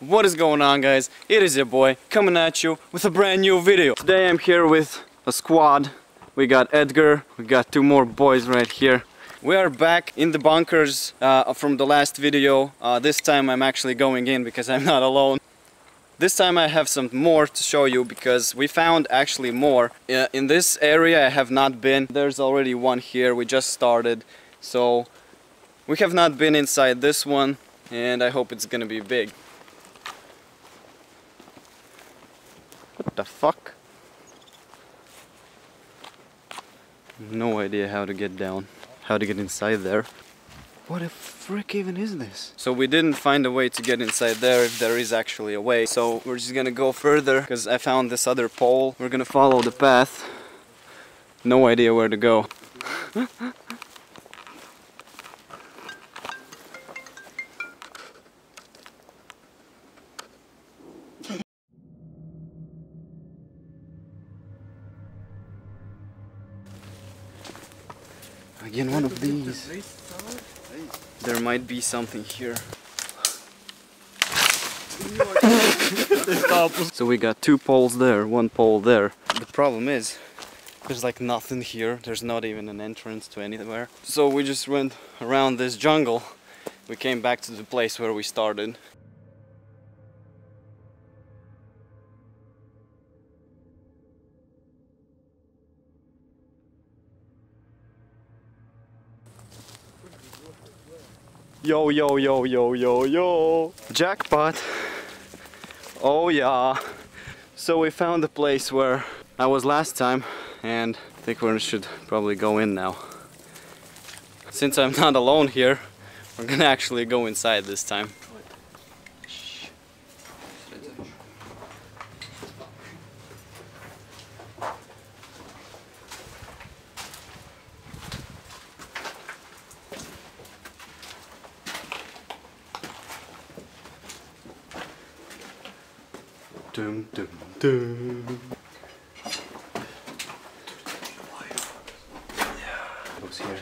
What is going on, guys? It is your boy coming at you with a brand new video. Today I'm here with a squad. We got Edgar, we got two more boys right here. We are back in the bunkers from the last video. This time I'm actually going in because I'm not alone. This time I have some more to show you because we found actually more. In this area I have not been. There's already one here, we just started. So we have not been inside this one and I hope it's gonna be big. What the fuck? No idea how to get down, how to get inside there. What the frick even is this? So we didn't find a way to get inside there, if there is actually a way. So we're just gonna go further because I found this other pole. We're gonna follow the path. No idea where to go. Again, one of these. There might be something here. So we got two poles there, one pole there. The problem is, there's like nothing here. There's not even an entrance to anywhere. So we just went around this jungle. We came back to the place where we started. Yo, yo, yo, yo, yo, yo! Jackpot! Oh yeah! So we found the place where I was last time and I think we should probably go in now. Since I'm not alone here, we're gonna actually go inside this time. Dum, dum, dum. Yeah, goes here.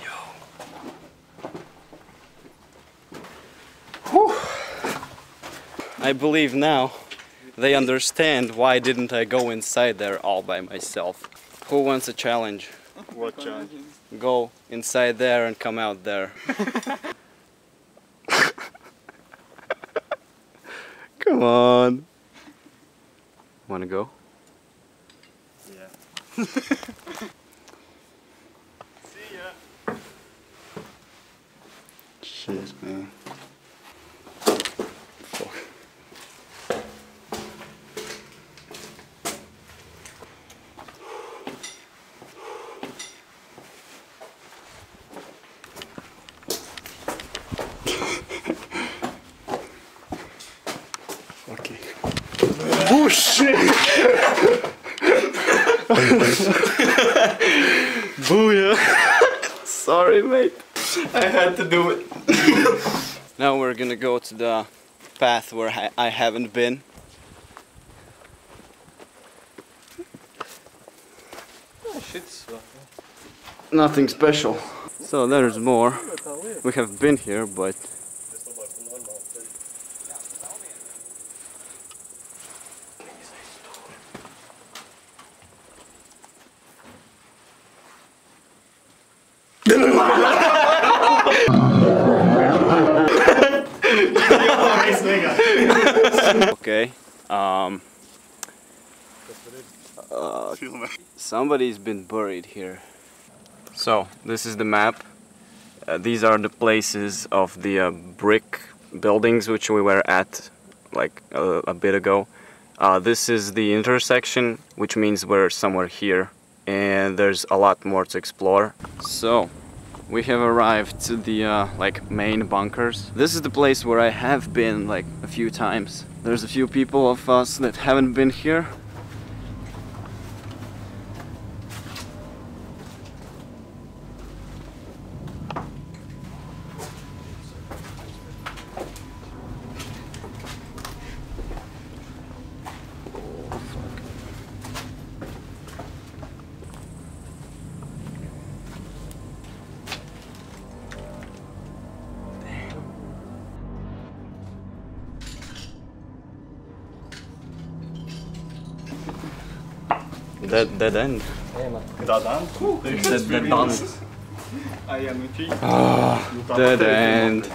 Yo. Whew. I believe now they understand why didn't I go inside there all by myself. Who wants a challenge? What challenge? Go inside there and come out there. Come on. Wanna go? Yeah. See ya. Shit, man. Fuck. Okay. Oh shit! Booyah! Sorry, mate. I had to do it. Now we're gonna go to the path where I haven't been. Nothing special. So there's more. We have been here, but okay. Somebody's been buried here. So this is the map. These are the places of the brick buildings which we were at like a bit ago. This is the intersection, which means we're somewhere here, and there's a lot more to explore. So we have arrived to the like main bunkers. This is the place where I have been like a few times. There's a few people of us that haven't been here. Dead end. Dadan. Dead end. I am a tree. Dead end.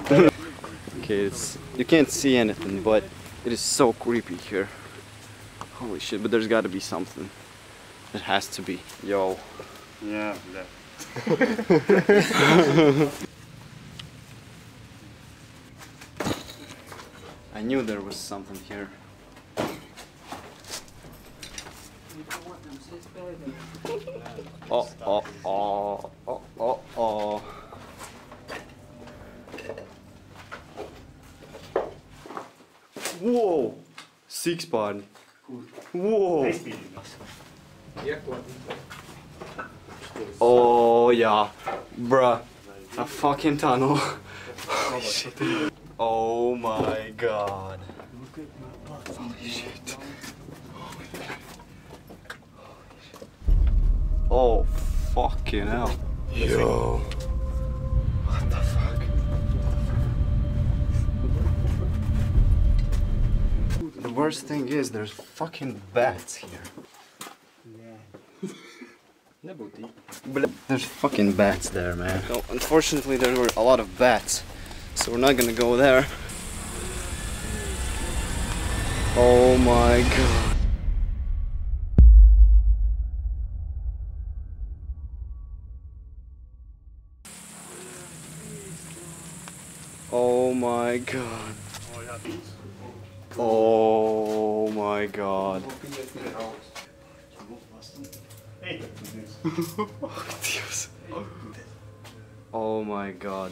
Okay, you can't see anything, but it is so creepy here. Holy shit, but there's gotta be something. It has to be. Yo. Yeah, I knew there was something here. Oh, oh, oh, oh, oh, oh. Whoa! Six pod. Whoa! Oh yeah, bruh, a fucking tunnel. Holy shit. Oh my god. Holy shit. Oh fucking hell. Yo. What the fuck? The worst thing is there's fucking bats here. There's fucking bats there, man. So unfortunately there were a lot of bats, so we're not gonna go there. Oh my god. Oh my god. Oh my god. Dios. Oh my god.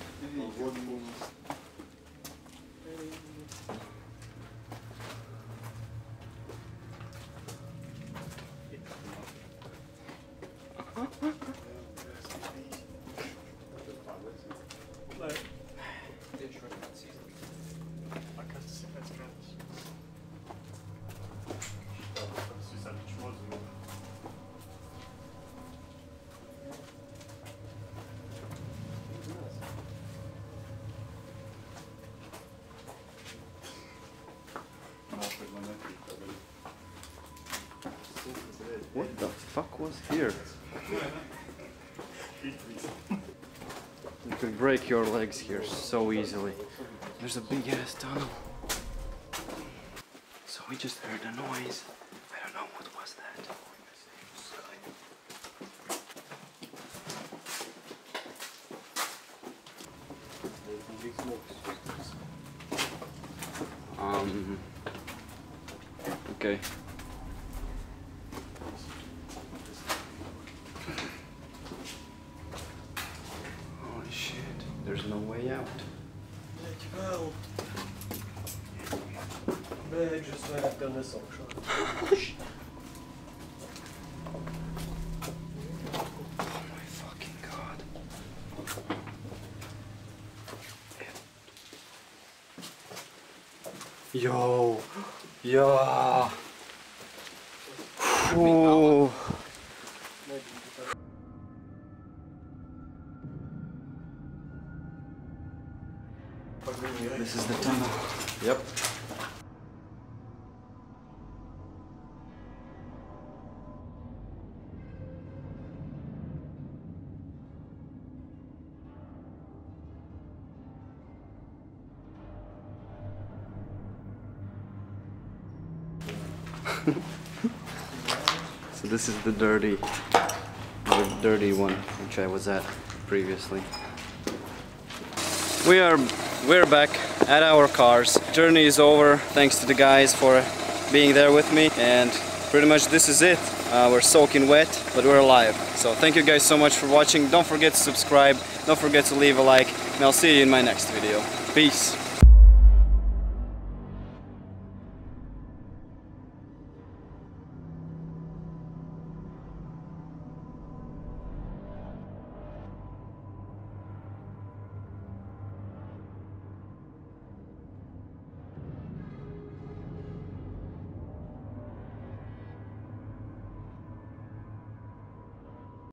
What the fuck was here? You could break your legs here so easily. There's a big ass tunnel. So we just heard a noise. I don't know what was that. Okay. Holy shit, there's no way out. Well, just like I've done this option. Oh my fucking god. Yo. Yeah. Oh. This is the tunnel. Yep. So this is the dirty one, which I was at previously. We're back at our cars. Journey is over. Thanks to the guys for being there with me, and pretty much this is it. We're soaking wet, but we're alive. So thank you guys so much for watching. Don't forget to subscribe. Don't forget to leave a like, and I'll see you in my next video. Peace.